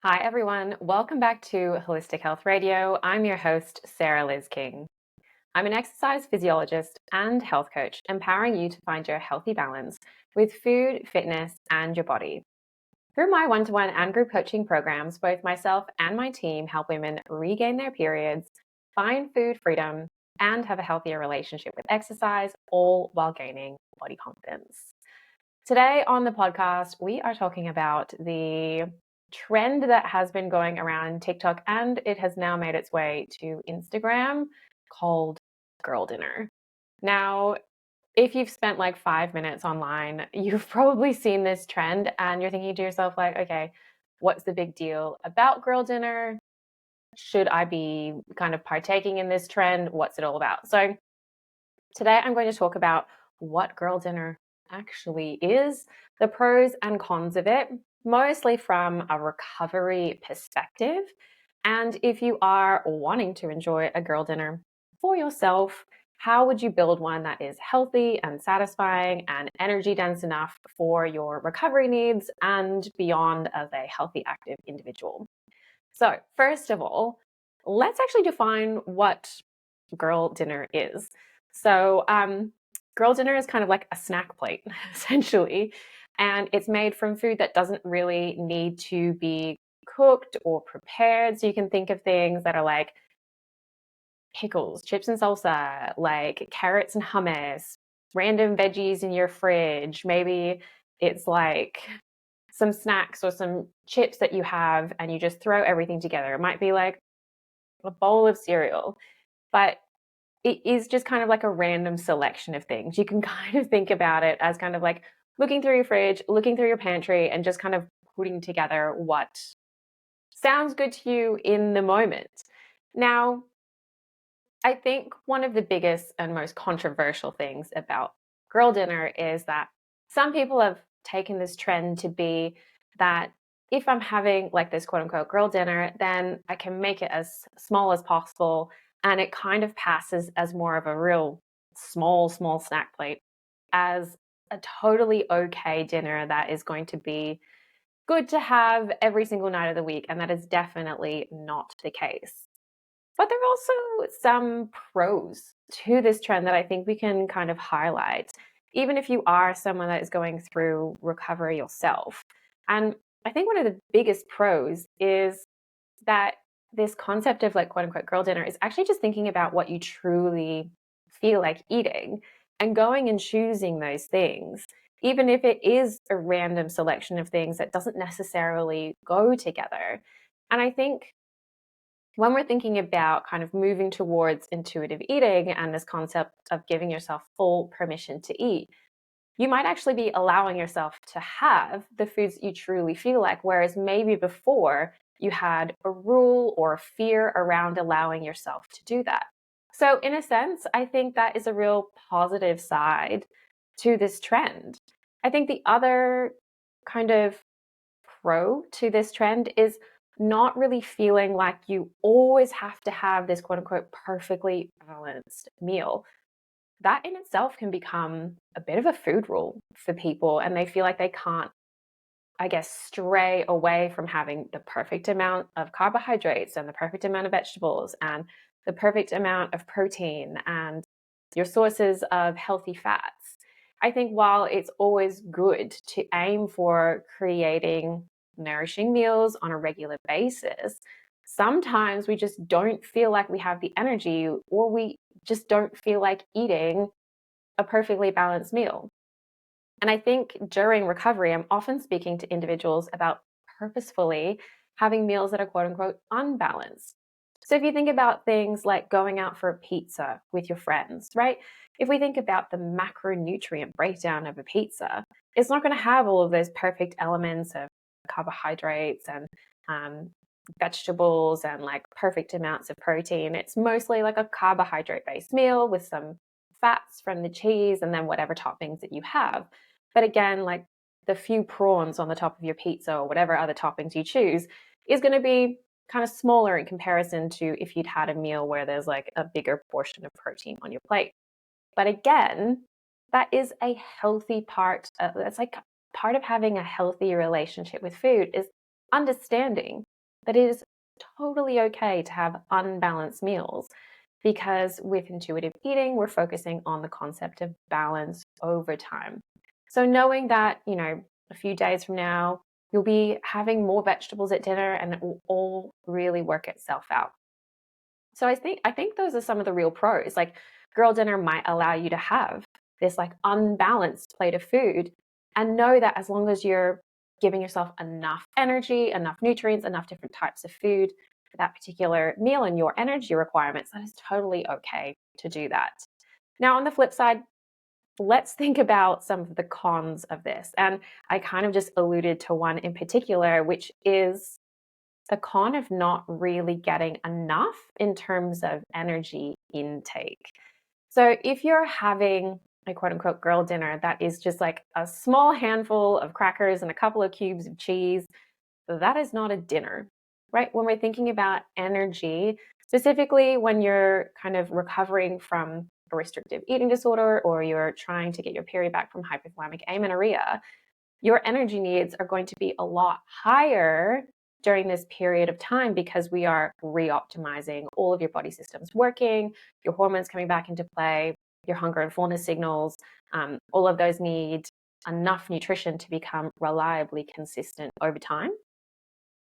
Hi, everyone. Welcome back to Holistic Health Radio. I'm your host, Sarah Liz King. I'm an exercise physiologist and health coach, empowering you to find your healthy balance with food, fitness, and your body. Through my one-to-one and group coaching programs, both myself and my team help women regain their periods, find food freedom, and have a healthier relationship with exercise, all while gaining body confidence. Today on the podcast, we are talking about the trend that has been going around TikTok and it has now made its way to Instagram called girl dinner. Now, if you've spent like 5 minutes online, you've probably seen this trend and you're thinking to yourself, like, okay, what's the big deal about girl dinner? Should I be kind of partaking in this trend? What's it all about? So, today I'm going to talk about what girl dinner actually is, the pros and cons of it, mostly from a recovery perspective. And if you are wanting to enjoy a girl dinner for yourself, how would you build one that is healthy and satisfying and energy dense enough for your recovery needs and beyond as a healthy, active individual? So, first of all, let's actually define what girl dinner is. So, girl dinner is kind of like a snack plate, essentially, and it's made from food that doesn't really need to be cooked or prepared. So, you can think of things that are like pickles, chips and salsa, like carrots and hummus, random veggies in your fridge. Maybe it's like some snacks or some chips that you have, and you just throw everything together. It might be like a bowl of cereal, but it is just kind of like a random selection of things. You can kind of think about it as kind of like looking through your fridge, looking through your pantry, and just kind of putting together what sounds good to you in the moment. Now, I think one of the biggest and most controversial things about girl dinner is that some people have taken this trend to be that if I'm having like this quote unquote girl dinner, then I can make it as small as possible. And it kind of passes as more of a real small snack plate as a totally okay dinner that is going to be good to have every single night of the week. And that is definitely not the case. But there are also some pros to this trend that I think we can kind of highlight, even if you are someone that is going through recovery yourself. And I think one of the biggest pros is that this concept of like quote unquote girl dinner is actually just thinking about what you truly feel like eating and going and choosing those things, even if it is a random selection of things that doesn't necessarily go together. And I think when we're thinking about kind of moving towards intuitive eating and this concept of giving yourself full permission to eat, you might actually be allowing yourself to have the foods that you truly feel like, whereas maybe before you had a rule or a fear around allowing yourself to do that. So, in a sense, I think that is a real positive side to this trend. I think the other kind of pro to this trend is not really feeling like you always have to have this quote unquote perfectly balanced meal. That in itself can become a bit of a food rule for people, and they feel like they can't, I guess, stray away from having the perfect amount of carbohydrates and the perfect amount of vegetables and the perfect amount of protein and your sources of healthy fats. I think while it's always good to aim for creating nourishing meals on a regular basis, sometimes we just don't feel like we have the energy or we just don't feel like eating a perfectly balanced meal. And I think during recovery, I'm often speaking to individuals about purposefully having meals that are quote unquote unbalanced. So if you think about things like going out for a pizza with your friends, right? If we think about the macronutrient breakdown of a pizza, it's not going to have all of those perfect elements of carbohydrates and um, vegetables and like perfect amounts of protein. It's mostly like a carbohydrate based meal with some fats from the cheese and then whatever toppings that you have. But again, like the few prawns on the top of your pizza or whatever other toppings you choose is going to be kind of smaller in comparison to if you'd had a meal where there's like a bigger portion of protein on your plate. But again, that is a healthy part. That's like part of having a healthy relationship with food is understanding that it is totally okay to have unbalanced meals because with intuitive eating, we're focusing on the concept of balance over time. So knowing that, a few days from now, you'll be having more vegetables at dinner and it will all really work itself out. So I think those are some of the real pros. Like girl dinner might allow you to have this like unbalanced plate of food and know that as long as you're giving yourself enough energy, enough nutrients, enough different types of food for that particular meal and your energy requirements, that is totally okay to do that. Now, on the flip side, let's think about some of the cons of this. And I kind of just alluded to one in particular, which is the con of not really getting enough in terms of energy intake. So if you're having a quote unquote girl dinner that is just like a small handful of crackers and a couple of cubes of cheese, that is not a dinner, right? When we're thinking about energy, specifically when you're kind of recovering from a restrictive eating disorder or you're trying to get your period back from hypothalamic amenorrhea, your energy needs are going to be a lot higher during this period of time because we are re-optimizing all of your body systems working, your hormones coming back into play, your hunger and fullness signals, all of those need enough nutrition to become reliably consistent over time,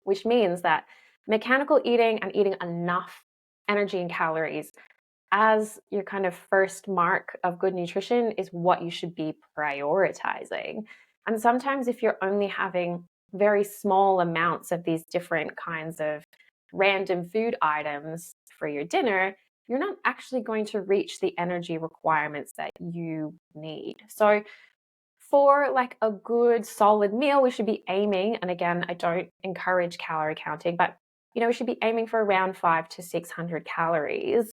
which means that mechanical eating and eating enough energy and calories as your kind of first mark of good nutrition is what you should be prioritizing. And sometimes, if you're only having very small amounts of these different kinds of random food items for your dinner, you're not actually going to reach the energy requirements that you need. So, for like a good solid meal, we should be aiming, and again, I don't encourage calorie counting, but we should be aiming for around 500 to 600 calories,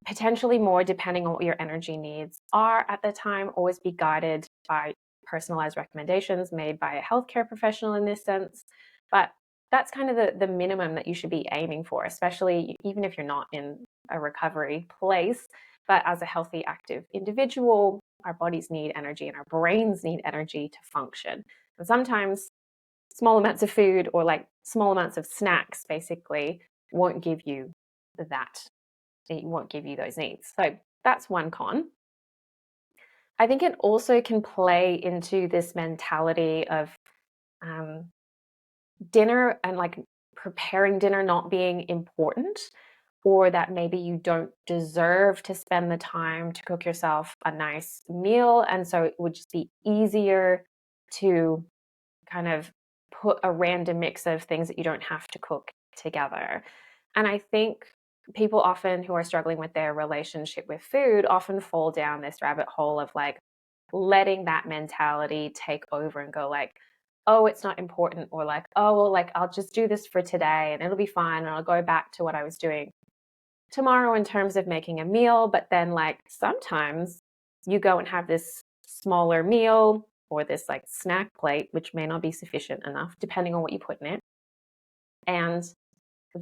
potentially more depending on what your energy needs are at the time. Always be guided by personalized recommendations made by a healthcare professional in this sense. But that's kind of the minimum that you should be aiming for, especially even if you're not in a recovery place. But as a healthy, active individual, our bodies need energy and our brains need energy to function. And sometimes small amounts of food or like small amounts of snacks basically won't give you that. It won't give you those needs. So that's one con. I think it also can play into this mentality of um, dinner and like preparing dinner not being important, or that maybe you don't deserve to spend the time to cook yourself a nice meal. And so it would just be easier to kind of put a random mix of things that you don't have to cook together. And I think people often who are struggling with their relationship with food often fall down this rabbit hole of like letting that mentality take over and go like, oh, it's not important, or like, oh, well, like I'll just do this for today and it'll be fine and I'll go back to what I was doing tomorrow in terms of making a meal. But then like sometimes you go and have this smaller meal or this like snack plate, which may not be sufficient enough depending on what you put in it. And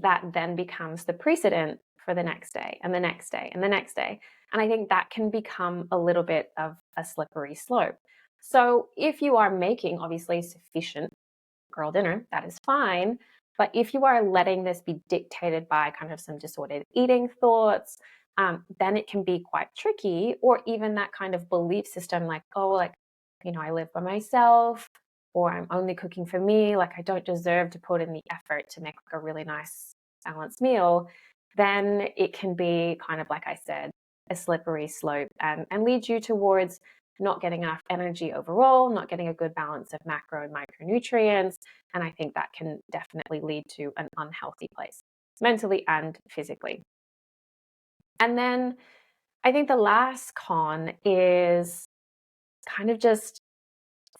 that then becomes the precedent for the next day and the next day and the next day. And I think that can become a little bit of a slippery slope. So if you are making obviously sufficient girl dinner, that is fine. But if you are letting this be dictated by kind of some disordered eating thoughts, then it can be quite tricky, or even that kind of belief system like, oh, like, I live by myself, or I'm only cooking for me, like I don't deserve to put in the effort to make like a really nice balanced meal, then it can be kind of, like I said, a slippery slope and lead you towards not getting enough energy overall, not getting a good balance of macro and micronutrients. And I think that can definitely lead to an unhealthy place, mentally and physically. And then I think the last con is kind of just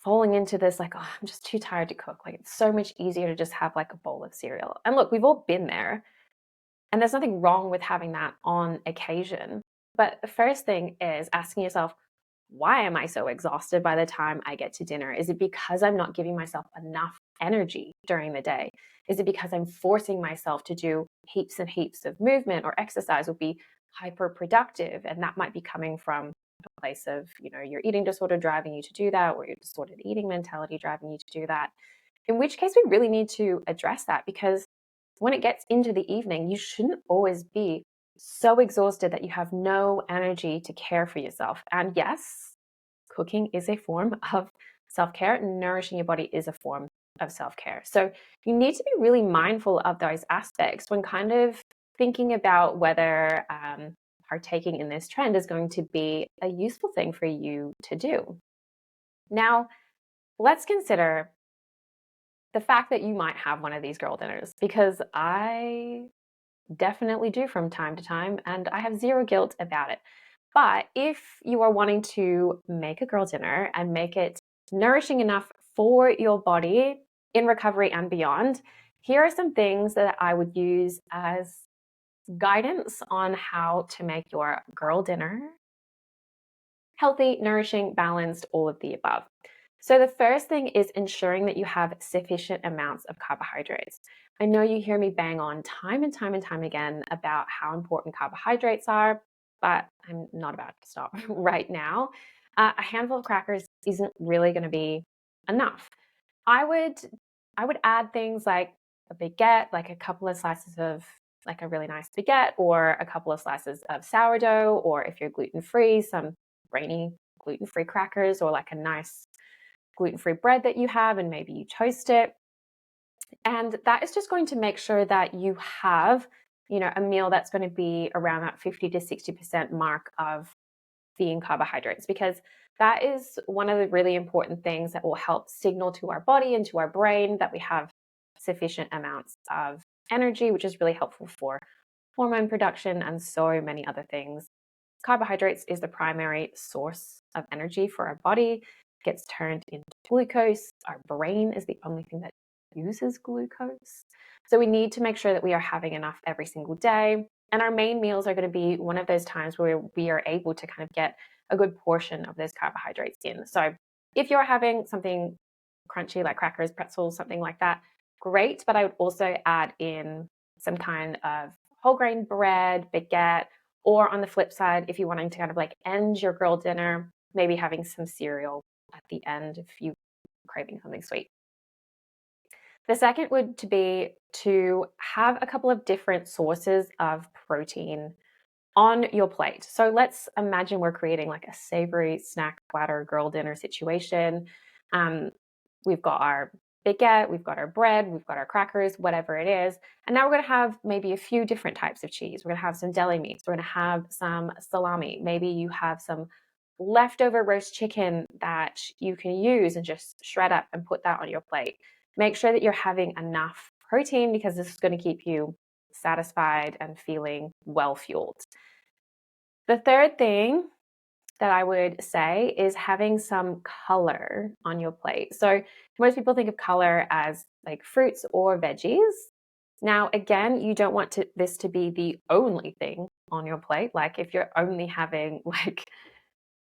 falling into this like, oh, I'm just too tired to cook. Like, it's so much easier to just have like a bowl of cereal. And look, we've all been there. And there's nothing wrong with having that on occasion. But the first thing is asking yourself, why am I so exhausted by the time I get to dinner? Is it because I'm not giving myself enough energy during the day? Is it because I'm forcing myself to do heaps and heaps of movement or exercise will be hyper productive? And that might be coming from a place of, your eating disorder driving you to do that, or your disordered eating mentality driving you to do that. in which case we really need to address that, because when it gets into the evening, you shouldn't always be so exhausted that you have no energy to care for yourself. And yes, cooking is a form of self care, nourishing your body is a form of self care. So you need to be really mindful of those aspects when kind of thinking about whether partaking in this trend is going to be a useful thing for you to do. Now, let's consider the fact that you might have one of these girl dinners, because I definitely do from time to time, and I have zero guilt about it. But if you are wanting to make a girl dinner and make it nourishing enough for your body in recovery and beyond, here are some things that I would use as guidance on how to make your girl dinner healthy, nourishing, balanced, all of the above. So the first thing is ensuring that you have sufficient amounts of carbohydrates. I know you hear me bang on time and time and time again about how important carbohydrates are, but I'm not about to stop right now. A handful of crackers isn't really going to be enough. I would I would add things like a baguette, like a couple of slices of like a really nice baguette, or a couple of slices of sourdough, or if you're gluten-free, some grainy gluten-free crackers, or like a nice gluten-free bread that you have, and maybe you toast it. And that is just going to make sure that you have, a meal that's going to be around that 50 to 60% mark of being carbohydrates, because that is one of the really important things that will help signal to our body and to our brain that we have sufficient amounts of energy, which is really helpful for hormone production and so many other things. Carbohydrates is the primary source of energy for our body. It gets turned into glucose. Our brain is the only thing that uses glucose. So we need to make sure that we are having enough every single day. And our main meals are going to be one of those times where we are able to kind of get a good portion of those carbohydrates in. So if you're having something crunchy like crackers, pretzels, something like that, great. But I would also add in some kind of whole grain bread, baguette, or on the flip side, if you're wanting to kind of like end your girl dinner, maybe having some cereal at the end if you're craving something sweet. The second would to be to have a couple of different sources of protein on your plate. So let's imagine we're creating like a savory snack platter girl dinner situation. Um, we've got our baguette, we've got our bread, we've got our crackers, whatever it is. And now we're going to have maybe a few different types of cheese. We're going to have some deli meats. We're going to have some salami. Maybe you have some leftover roast chicken that you can use and just shred up and put that on your plate. Make sure that you're having enough protein, because this is going to keep you satisfied and feeling well fueled. The third thing that I would say is having some color on your plate. So most people think of color as like fruits or veggies. Now, again, you don't want this to be the only thing on your plate. Like if you're only having like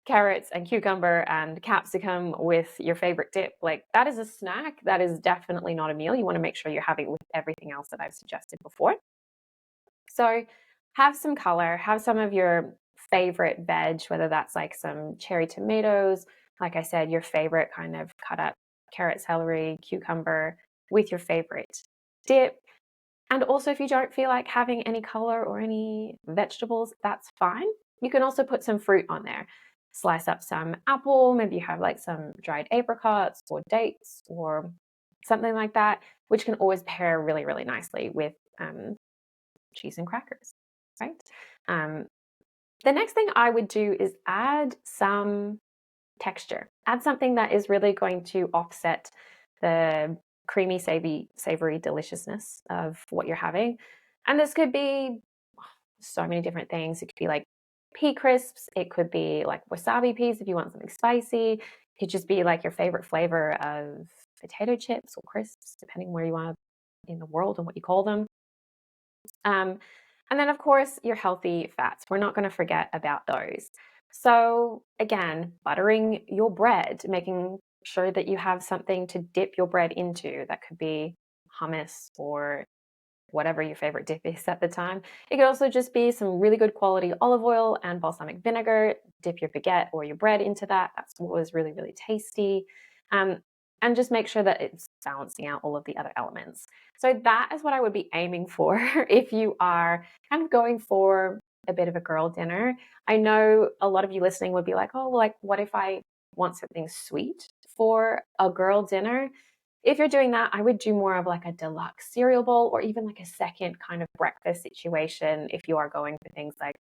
carrots and cucumber and capsicum with your favorite dip, like that is a snack. That is definitely not a meal. You want to make sure you're having it with everything else that I've suggested before. So have some color, have some of your favorite veg, whether that's like some cherry tomatoes, like I said, your favorite kind of cut up carrot, celery, cucumber with your favorite dip. And also, if you don't feel like having any color or any vegetables, that's fine. You can also put some fruit on there. Slice up some apple, maybe you have like some dried apricots or dates or something like that, which can always pair really, really nicely with cheese and crackers, right? Um, the next thing I would do is add some texture. Add something that is really going to offset the creamy, savory deliciousness of what you're having. And this could be so many different things. It could be like pea crisps. It could be like wasabi peas if you want something spicy. It could just be like your favorite flavor of potato chips or crisps, depending where you are in the world and what you call them. And then, of course, your healthy fats. We're not going to forget about those. So, again, buttering your bread, making sure that you have something to dip your bread into. That could be hummus or whatever your favorite dip is at the time. It could also just be some really good quality olive oil and balsamic vinegar. Dip your baguette or your bread into that. That's what was really, really tasty. and just make sure that it's balancing out all of the other elements. So that is what I would be aiming for if you are kind of going for a bit of a girl dinner. I know a lot of you listening would be like, oh, well, like, what if I want something sweet for a girl dinner? If you're doing that, I would do more of like a deluxe cereal bowl or even like a second kind of breakfast situation if you are going for things like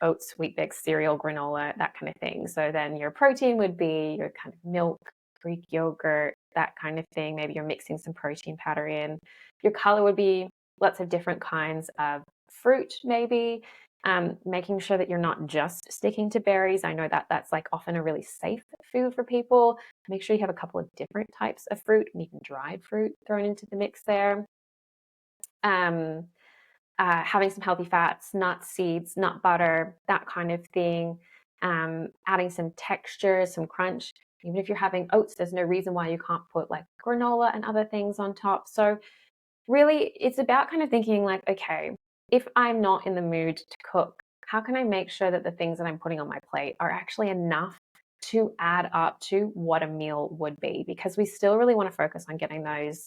oats, wheat bix, cereal, granola, that kind of thing. So then your protein would be your kind of milk, Greek yogurt, that kind of thing. Maybe you're mixing some protein powder in. Your color would be lots of different kinds of fruit, maybe. Making sure that you're not just sticking to berries. I know that that's like often a really safe food for people. Make sure you have a couple of different types of fruit and even dried fruit thrown into the mix there. Um, Having some healthy fats, nuts, seeds, nut butter, that kind of thing. Adding some texture, some crunch. Even if you're having oats, there's no reason why you can't put like granola and other things on top. So really, it's about kind of thinking like, okay, if I'm not in the mood to cook, how can I make sure that the things that I'm putting on my plate are actually enough to add up to what a meal would be? Because we still really want to focus on getting those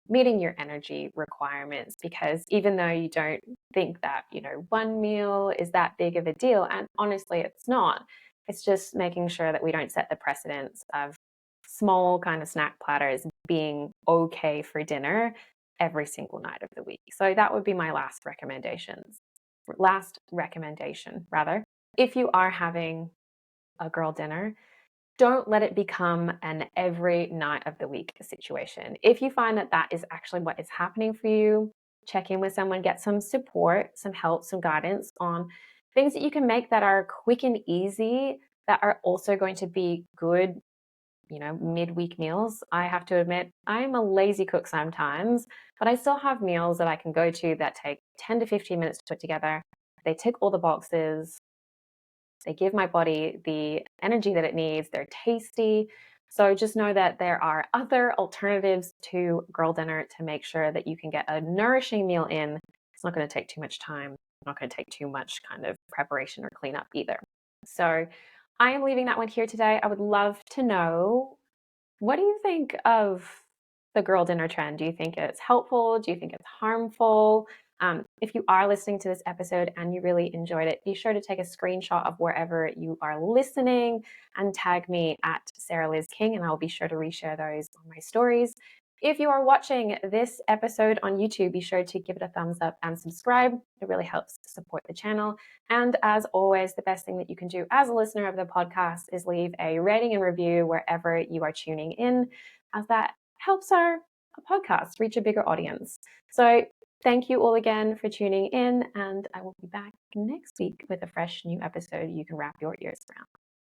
meeting your energy requirements, because even though you don't think that, one meal is that big of a deal, and honestly, it's not, it's just making sure that we don't set the precedence of small kind of snack platters being okay for dinner every single night of the week. So that would be my last recommendation rather. If you are having a girl dinner, don't let it become an every night of the week situation. If you find that that is actually what is happening for you, check in with someone, get some support, some help, some guidance on things that you can make that are quick and easy, that are also going to be good, midweek meals. I have to admit, I'm a lazy cook sometimes, but I still have meals that I can go to that take 10 to 15 minutes to put together. They tick all the boxes. They give my body the energy that it needs. They're tasty. So just know that there are other alternatives to girl dinner to make sure that you can get a nourishing meal in. It's not going to take too much time, not going to take too much kind of preparation or cleanup either. So I am leaving that one here today. I would love to know, what do you think of the girl dinner trend? Do you think it's helpful? Do you think it's harmful? If you are listening to this episode and you really enjoyed it, be sure to take a screenshot of wherever you are listening and tag me at Sarah Liz King, and I'll be sure to reshare those on my stories. If you are watching this episode on YouTube, be sure to give it a thumbs up and subscribe. It really helps support the channel. And as always, the best thing that you can do as a listener of the podcast is leave a rating and review wherever you are tuning in, as that helps our podcast reach a bigger audience. So thank you all again for tuning in, and I will be back next week with a fresh new episode you can wrap your ears around.